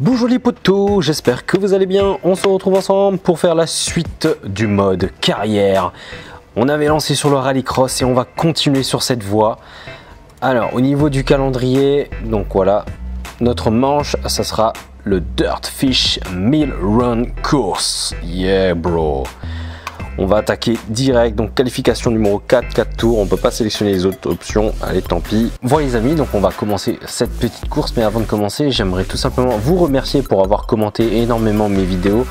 Bonjour les potos, j'espère que vous allez bien. On se retrouve ensemble pour faire la suite du mode carrière. On avait lancé sur le rallycross et on va continuer sur cette voie. Alors au niveau du calendrier, donc voilà, notre manche, ça sera le Dirtfish Mill Run Course. Yeah bro. On va attaquer direct, donc qualification numéro 4, 4 tours, on peut pas sélectionner les autres options, allez tant pis. Voilà les amis, donc on va commencer cette petite course, mais avant de commencer, j'aimerais tout simplement vous remercier pour avoir commenté énormément mes vidéos.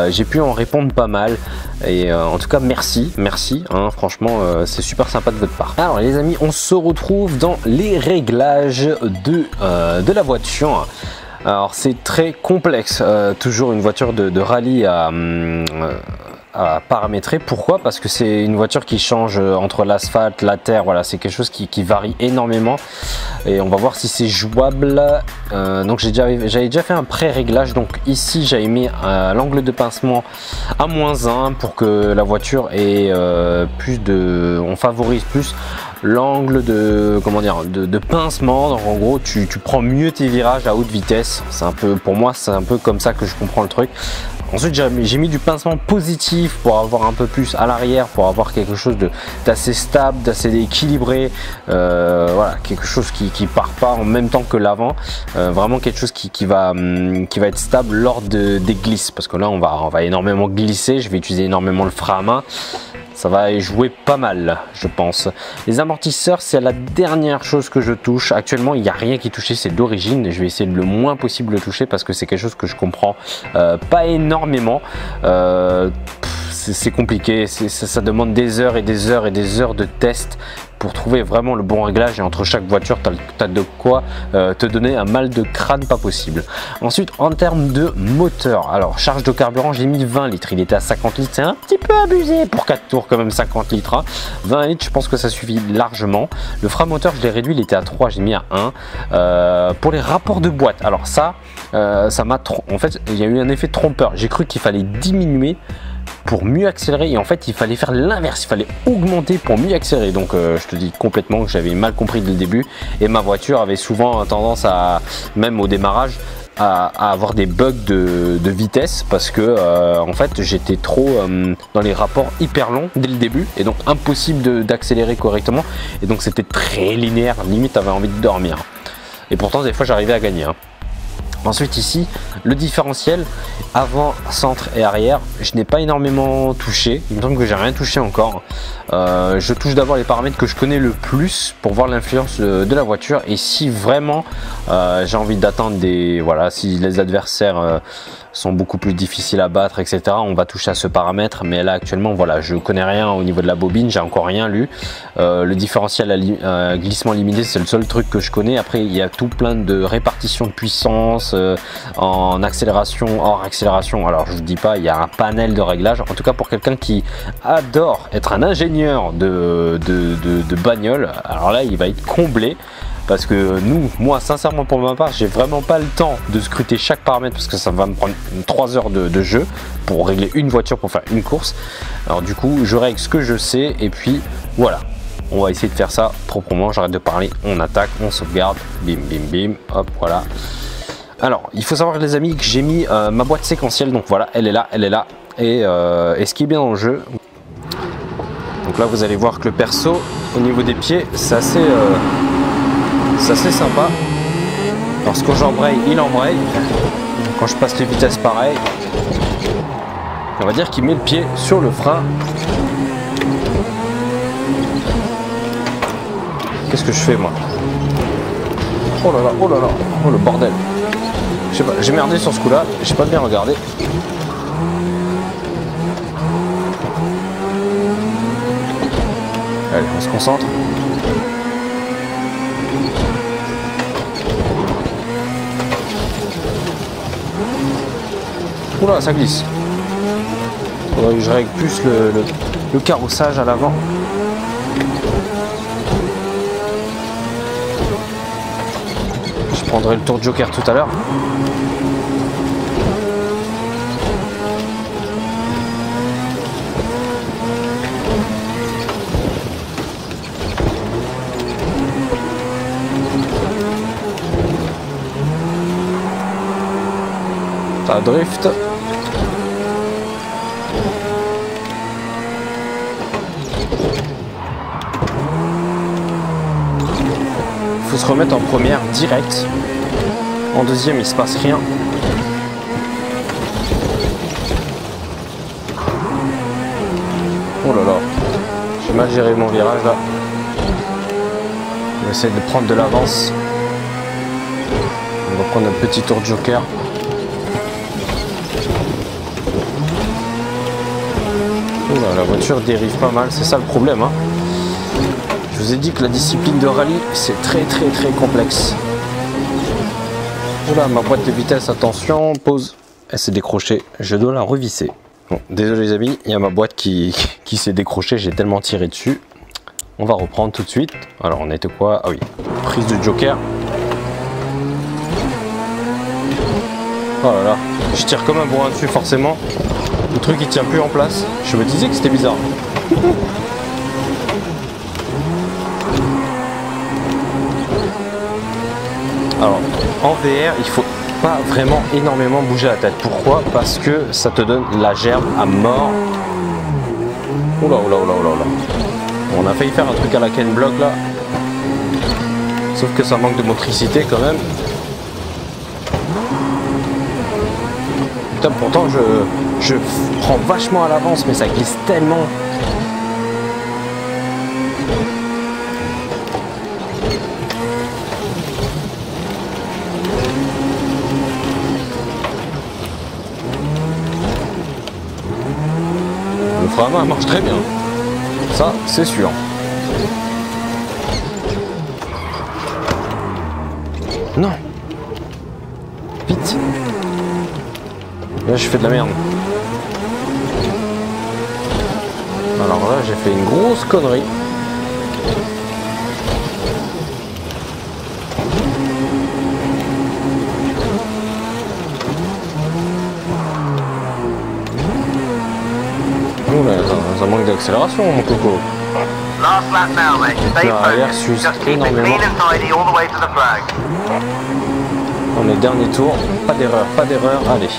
J'ai pu en répondre pas mal, et en tout cas merci, hein, franchement c'est super sympa de votre part. Alors les amis, on se retrouve dans les réglages de la voiture. Alors c'est très complexe, toujours une voiture de rallye à paramétrer. Pourquoi? Parce que c'est une voiture qui change entre l'asphalte, la terre, voilà, c'est quelque chose qui varie énormément et on va voir si c'est jouable. Donc j'avais déjà fait un pré-réglage, donc ici j'avais mis l'angle de pincement à -1 pour que la voiture ait on favorise plus l'angle de pincement. Donc en gros tu prends mieux tes virages à haute vitesse. C'est un peu, pour moi c'est un peu comme ça que je comprends le truc. Ensuite j'ai mis du pincement positif pour avoir un peu plus à l'arrière, pour avoir quelque chose d'assez stable, d'assez équilibré, voilà, quelque chose qui part pas en même temps que l'avant, vraiment quelque chose qui va être stable lors des glisses, parce que là on va énormément glisser, je vais utiliser énormément le frein à main. Ça va jouer pas mal, je pense. Les amortisseurs, c'est la dernière chose que je touche. Actuellement, il n'y a rien qui est touché, c'est d'origine. Je vais essayer le moins possible de toucher parce que c'est quelque chose que je comprends pas énormément. C'est compliqué, ça demande des heures et des heures et des heures de test pour trouver vraiment le bon réglage, et entre chaque voiture tu as de quoi te donner un mal de crâne pas possible. Ensuite en termes de moteur, alors charge de carburant, j'ai mis 20 litres, il était à 50 litres, c'est un petit peu abusé pour 4 tours quand même, 50 litres, hein. 20 litres je pense que ça suffit largement. Le frein moteur je l'ai réduit, il était à 3, j'ai mis à 1. Pour les rapports de boîte, alors ça m'a en fait il y a eu un effet trompeur, j'ai cru qu'il fallait diminuer pour mieux accélérer, et en fait il fallait faire l'inverse, il fallait augmenter pour mieux accélérer. Donc je te dis complètement que j'avais mal compris dès le début, et ma voiture avait souvent tendance à, même au démarrage, à avoir des bugs de vitesse, parce que en fait j'étais trop dans les rapports hyper longs dès le début, et donc impossible d'accélérer correctement, et donc c'était très linéaire, limite t'avais envie de dormir, et pourtant des fois j'arrivais à gagner, hein. Ensuite ici, le différentiel avant, centre et arrière, je n'ai pas énormément touché. Il me semble que j'ai rien touché encore. Je touche d'abord les paramètres que je connais le plus pour voir l'influence de la voiture. Et si vraiment j'ai envie d'attendre voilà, si les adversaires sont beaucoup plus difficiles à battre, etc., on va toucher à ce paramètre. Mais là actuellement, voilà, je connais rien au niveau de la bobine, j'ai encore rien lu. Le différentiel à glissement limité, c'est le seul truc que je connais. Après il y a tout plein de répartition de puissance en accélération, hors accélération. Alors je vous dis pas, il y a un panel de réglages. En tout cas pour quelqu'un qui adore être un ingénieur de bagnole, alors là il va être comblé. Parce que moi sincèrement pour ma part, j'ai vraiment pas le temps de scruter chaque paramètre, parce que ça va me prendre 3 heures de jeu pour régler une voiture, pour faire une course. Alors du coup je règle ce que je sais, et puis voilà, on va essayer de faire ça proprement. J'arrête de parler, on attaque, on sauvegarde, bim bim bim, hop, voilà. Alors il faut savoir les amis que j'ai mis ma boîte séquentielle, donc voilà, elle est là, et ce qui est bien dans le jeu, donc là vous allez voir que le perso au niveau des pieds c'est assez sympa. Lorsque j'embraye, il embraye. Quand je passe les vitesses, pareil. On va dire qu'il met le pied sur le frein. Qu'est-ce que je fais moi? Oh là là, oh là là, oh le bordel. Je sais pas, j'ai merdé sur ce coup-là, j'ai pas bien regardé. Allez, on se concentre. Oula, ça glisse. Faudrait que je règle plus le carrossage à l'avant. Je prendrai le tour de Joker tout à l'heure. Ça drift. Faut se remettre en première direct. En deuxième, il se passe rien. Oh là là, j'ai mal géré mon virage là. On va essayer de prendre de l'avance. On va prendre un petit tour de joker. Oh là, la voiture dérive pas mal, c'est ça le problème, hein. Je vous ai dit que la discipline de rallye, c'est très complexe. Oula, ma boîte de vitesse, attention, pause. Elle s'est décrochée, je dois la revisser. Bon, désolé les amis, il y a ma boîte qui s'est décrochée, j'ai tellement tiré dessus. On va reprendre tout de suite. Alors on était quoi? Ah oui, prise de joker. Oh là là, je tire comme un bourrin dessus forcément. Le truc il tient plus en place. Je me disais que c'était bizarre. Alors en VR il faut pas vraiment énormément bouger la tête. Pourquoi? Parce que ça te donne la gerbe à mort. Oula oula oula oula oula. On a failli faire un truc à la Ken Block là. Sauf que ça manque de motricité quand même. Putain, pourtant je prends vachement à l'avance mais ça glisse tellement. Le frein à main marche très bien. Ça, c'est sûr. Non. Vite. Là, je fais de la merde. Alors là, j'ai fait une grosse connerie. Oh là, ça manque d'accélération, mon coco. L'arrière s'use énormément. On est dernier tour, pas d'erreur, pas d'erreur, allez.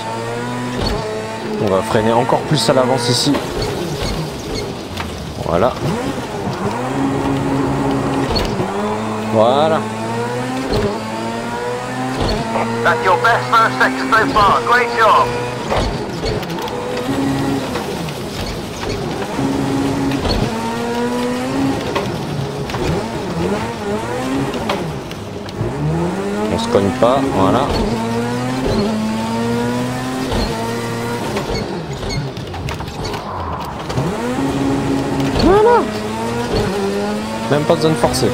On va freiner encore plus à l'avance ici. Voilà. Voilà. That's your best first sector so far. Great job. On se cogne pas, voilà. Voilà. Même pas besoin de forcer.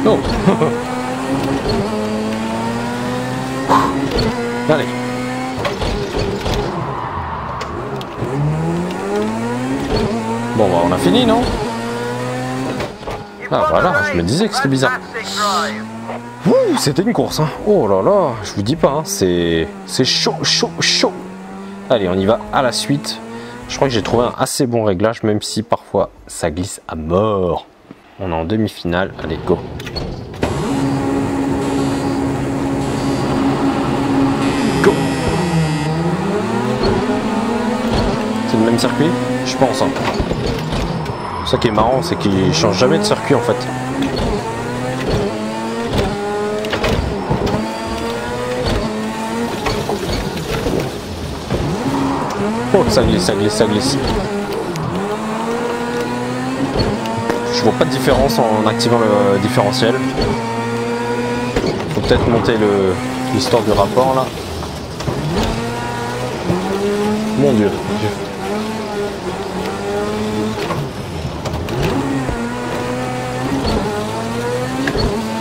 Oh. Allez. Bon, bah, on a fini, non? Ah, voilà, je me disais que c'était bizarre. C'était une course, hein. Oh là là, je vous dis pas, hein, c'est chaud, chaud, chaud. Allez, on y va à la suite. Je crois que j'ai trouvé un assez bon réglage, même si parfois ça glisse à mort. On est en demi-finale, allez, go. Go. C'est le même circuit? Je pense, hein. Ça qui est marrant, c'est qu'il change jamais de circuit en fait. Oh, ça glisse, ça glisse, ça glisse. Je vois pas de différence en activant le différentiel. Faut peut-être monter l'histoire du rapport là. Mon Dieu.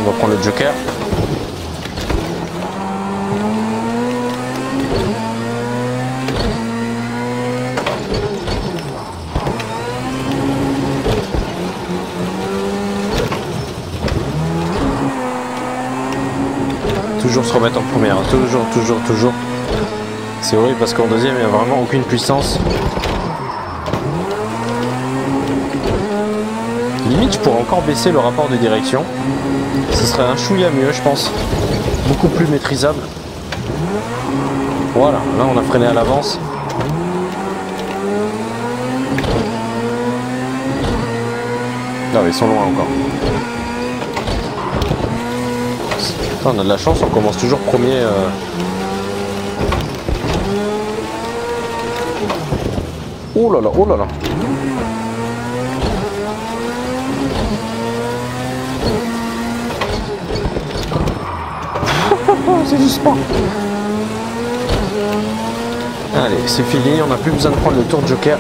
On va prendre le joker. Toujours se remettre en première, toujours. C'est horrible parce qu'en deuxième il n'y a vraiment aucune puissance. limite, je pourrais encore baisser le rapport de direction. Ce serait un chouïa mieux, je pense. Beaucoup plus maîtrisable. Voilà, là on a freiné à l'avance. Non mais ils sont loin encore. Putain, on a de la chance, on commence toujours premier. Oh là là, oh là là. C'est juste pas. Allez, c'est fini, on n'a plus besoin de prendre le tour de joker.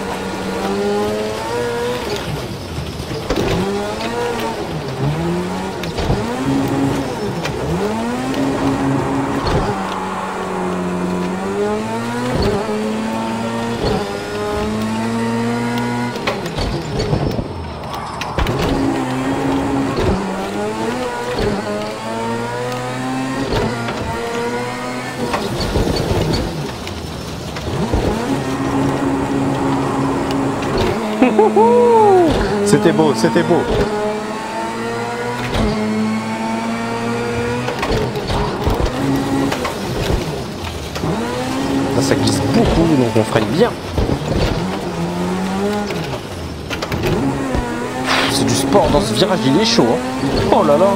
C'était beau, c'était beau. Là, ça glisse beaucoup, donc on freine bien. C'est du sport dans ce virage, il est chaud. Hein. Oh là là.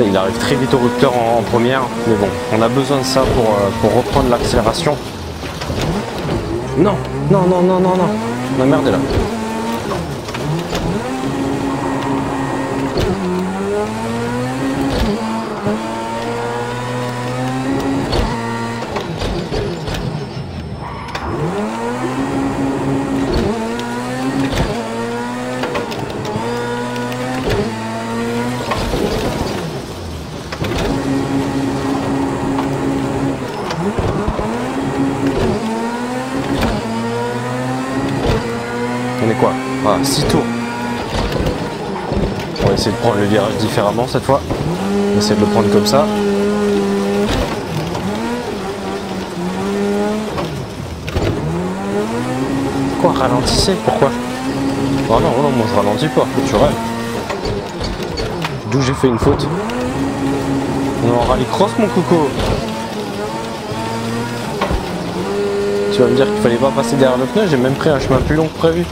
Il arrive très vite au rupteur en première, mais bon, on a besoin de ça pour reprendre l'accélération. Non, non, non, non, non, non, on a merdé là. On est quoi? Ah, 6 tours. On va essayer de prendre le virage différemment cette fois. On va essayer de le prendre comme ça. Quoi, ralentissez? Pourquoi? Oh non, non, moi je ralentis pas, tu rêves. D'où j'ai fait une faute? On est en rallycross mon coco. Tu vas me dire qu'il fallait pas passer derrière le pneu, j'ai même pris un chemin plus long que prévu.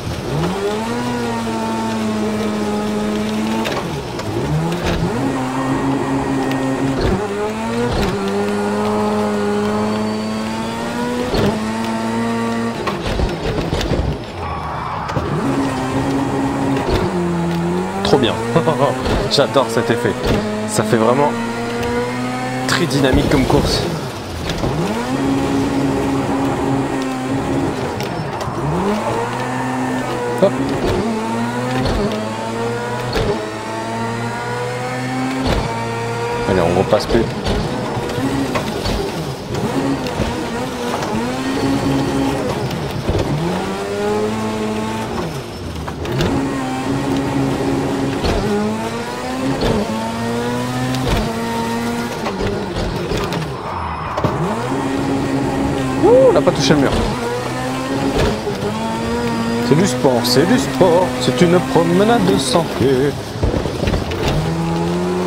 Trop bien. J'adore cet effet. Ça fait vraiment très dynamique comme course. Hop. Allez, on repasse plus. On n'a pas touché le mur. C'est du sport, c'est du sport, c'est une promenade de santé.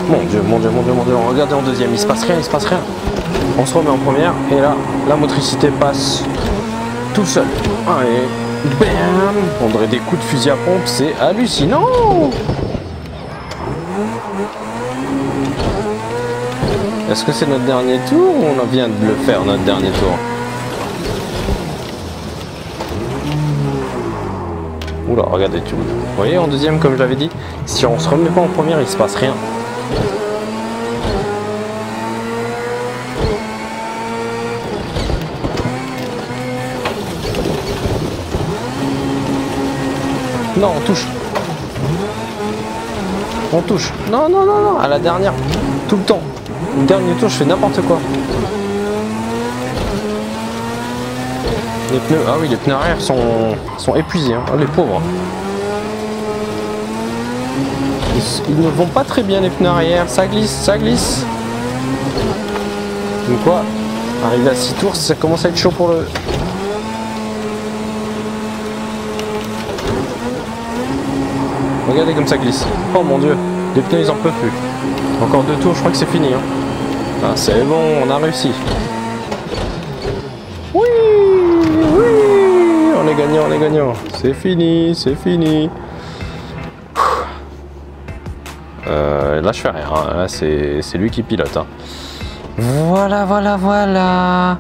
Mon Dieu, mon Dieu, mon Dieu, mon Dieu, regardez en deuxième, il se passe rien, il se passe rien. On se remet en première et là, la motricité passe tout seul. Allez, bam. On dirait des coups de fusil à pompe, c'est hallucinant. Est-ce que c'est notre dernier tour ou on vient de le faire, notre dernier tour? Oula, regardez tout. Vous voyez, en deuxième, comme j'avais dit, si on se remet pas en première, il se passe rien. Non, on touche. On touche. Non, non, non, non, à la dernière. Tout le temps. Le dernier tour, je fais n'importe quoi. Les pneus, ah oui, les pneus arrière sont épuisés, hein. Oh, les pauvres. Ils ne vont pas très bien les pneus arrière, ça glisse, ça glisse. Donc quoi, Arrivé à 6 tours, ça commence à être chaud pour le... Regardez comme ça glisse. Oh mon dieu, les pneus ils en peuvent plus. Encore 2 tours, je crois que c'est fini. Hein. Ah, c'est bon, on a réussi. Oui, oui, on est gagnant, on est gagnant. C'est fini, c'est fini. Là je fais rien, hein. Là c'est lui qui pilote. Hein. Voilà, voilà, voilà.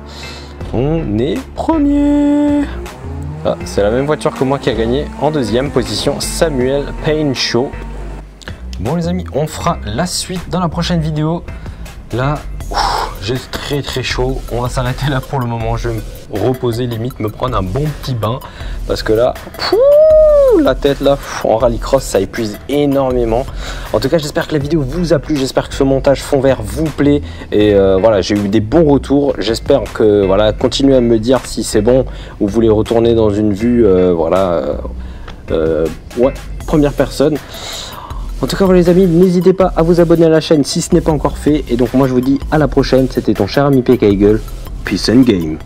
On est premier. Ah, c'est la même voiture que moi qui a gagné en deuxième position, Samuel Painshaw. Bon les amis, on fera la suite dans la prochaine vidéo. Là, j'ai très chaud. On va s'arrêter là pour le moment. Je vais me reposer, limite me prendre un bon petit bain. Parce que là, la tête là, en rallycross, ça épuise énormément. En tout cas, j'espère que la vidéo vous a plu. J'espère que ce montage fond vert vous plaît. Et voilà, j'ai eu des bons retours. J'espère que, voilà, continuez à me dire si c'est bon. Ou vous voulez retourner dans une vue, ouais, première personne. En tout cas, voilà les amis, n'hésitez pas à vous abonner à la chaîne si ce n'est pas encore fait. Et donc moi je vous dis à la prochaine, c'était ton cher ami PK Eagle. Peace and game.